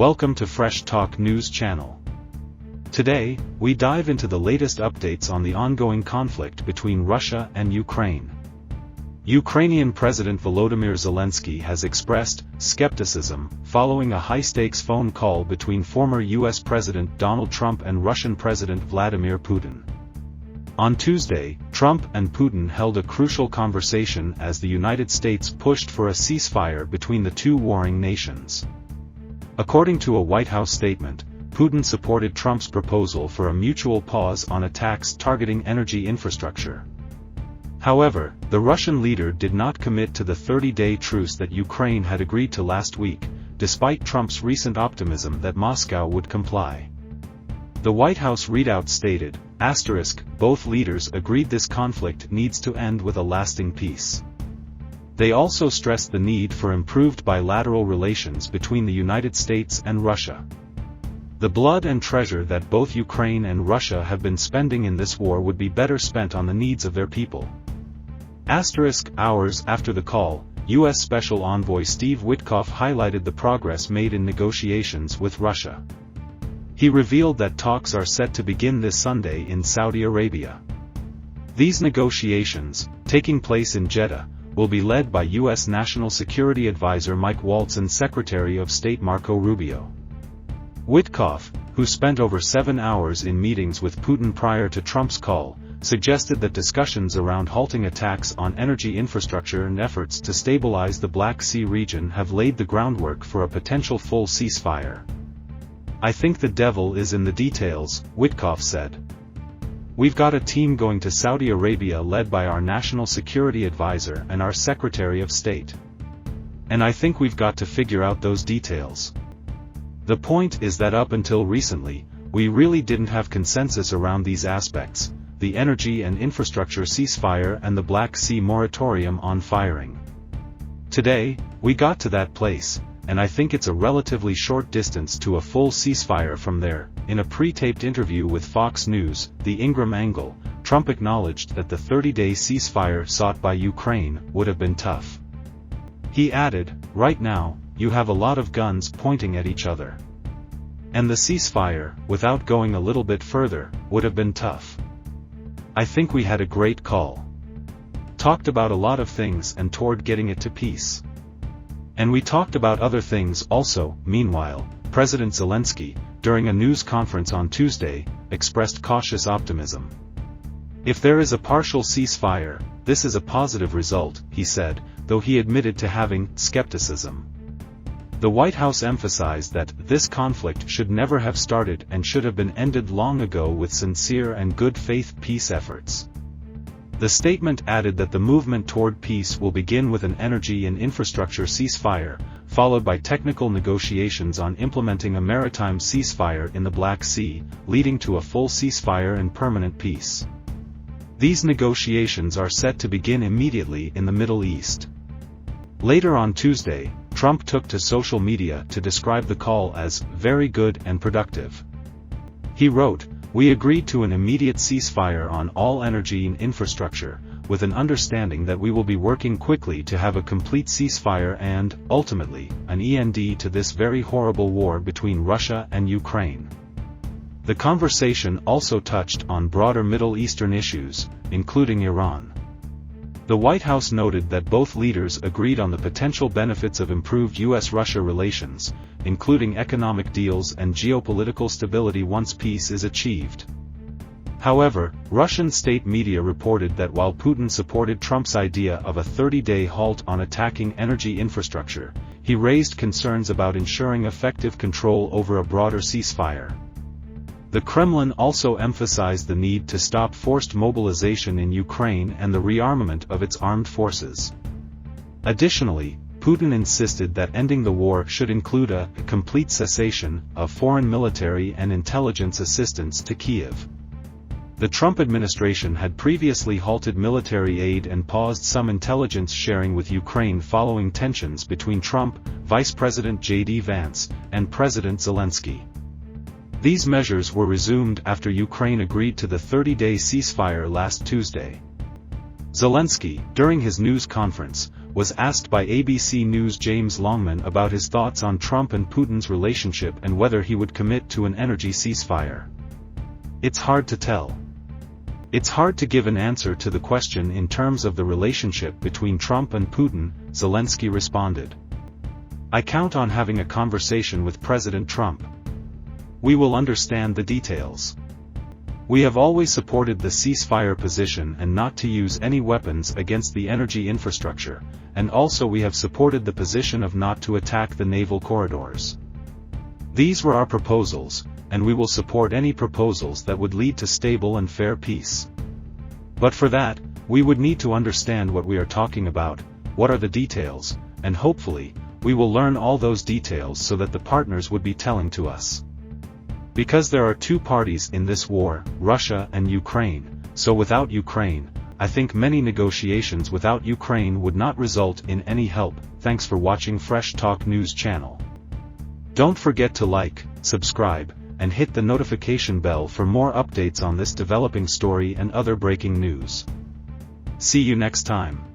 Welcome to Fresh Talk News Channel. Today, we dive into the latest updates on the ongoing conflict between Russia and Ukraine. Ukrainian President Volodymyr Zelensky has expressed skepticism following a high-stakes phone call between former U.S. President Donald Trump and Russian President Vladimir Putin. On Tuesday, Trump and Putin held a crucial conversation as the United States pushed for a ceasefire between the two warring nations. According to a White House statement, Putin supported Trump's proposal for a mutual pause on attacks targeting energy infrastructure. However, the Russian leader did not commit to the 30-day truce that Ukraine had agreed to last week, despite Trump's recent optimism that Moscow would comply. The White House readout stated, both leaders agreed this conflict needs to end with a lasting peace. They also stressed the need for improved bilateral relations between the United States and Russia. The blood and treasure that both Ukraine and Russia have been spending in this war would be better spent on the needs of their people. Hours after the call, U.S. Special Envoy Steve Witkoff highlighted the progress made in negotiations with Russia. He revealed that talks are set to begin this Sunday in Saudi Arabia. These negotiations, taking place in Jeddah, will be led by U.S. National Security Advisor Mike Waltz and Secretary of State Marco Rubio. Witkoff, who spent over 7 hours in meetings with Putin prior to Trump's call, suggested that discussions around halting attacks on energy infrastructure and efforts to stabilize the Black Sea region have laid the groundwork for a potential full ceasefire. "I think the devil is in the details," Witkoff said. "We've got a team going to Saudi Arabia led by our National Security Advisor and our Secretary of State. And I think we've got to figure out those details. The point is that up until recently, we really didn't have consensus around these aspects, the energy and infrastructure ceasefire and the Black Sea moratorium on firing. Today, we got to that place, and I think it's a relatively short distance to a full ceasefire from there." In a pre-taped interview with Fox News, The Ingram Angle, Trump acknowledged that the 30-day ceasefire sought by Ukraine would have been tough. He added, "Right now, you have a lot of guns pointing at each other. And the ceasefire, without going a little bit further, would have been tough. I think we had a great call. Talked about a lot of things and toward getting it to peace. And we talked about other things also." Meanwhile, President Zelensky, during a news conference on Tuesday, expressed cautious optimism. "If there is a partial ceasefire, this is a positive result," he said, though he admitted to having skepticism. The White House emphasized that this conflict should never have started and should have been ended long ago with sincere and good faith peace efforts. The statement added that the movement toward peace will begin with an energy and infrastructure ceasefire, followed by technical negotiations on implementing a maritime ceasefire in the Black Sea, leading to a full ceasefire and permanent peace. These negotiations are set to begin immediately in the Middle East. Later on Tuesday, Trump took to social media to describe the call as very good and productive. He wrote, "We agreed to an immediate ceasefire on all energy and infrastructure, with an understanding that we will be working quickly to have a complete ceasefire and, ultimately, an end to this very horrible war between Russia and Ukraine." The conversation also touched on broader Middle Eastern issues, including Iran. The White House noted that both leaders agreed on the potential benefits of improved U.S.-Russia relations, including economic deals and geopolitical stability once peace is achieved. However, Russian state media reported that while Putin supported Trump's idea of a 30-day halt on attacking energy infrastructure, he raised concerns about ensuring effective control over a broader ceasefire. The Kremlin also emphasized the need to stop forced mobilization in Ukraine and the rearmament of its armed forces. Additionally, Putin insisted that ending the war should include a complete cessation of foreign military and intelligence assistance to Kyiv. The Trump administration had previously halted military aid and paused some intelligence sharing with Ukraine following tensions between Trump, Vice President J.D. Vance, and President Zelensky. These measures were resumed after Ukraine agreed to the 30-day ceasefire last Tuesday. Zelensky, during his news conference, was asked by ABC News' James Longman about his thoughts on Trump and Putin's relationship and whether he would commit to an energy ceasefire. It's hard to tell. It's hard to give an answer to the question in terms of the relationship between Trump and Putin, Zelensky responded. I count on having a conversation with President Trump. We will understand the details. We have always supported the ceasefire position and not to use any weapons against the energy infrastructure, and also we have supported the position of not to attack the naval corridors. These were our proposals, and we will support any proposals that would lead to stable and fair peace. But for that, we would need to understand what we are talking about, what are the details, and hopefully, we will learn all those details so that the partners would be telling to us. Because there are two parties in this war, Russia and Ukraine, so without Ukraine, I think many negotiations without Ukraine would not result in any help. Thanks for watching Fresh Talk News channel. Don't forget to like, subscribe, and hit the notification bell for more updates on this developing story and other breaking news. See you next time.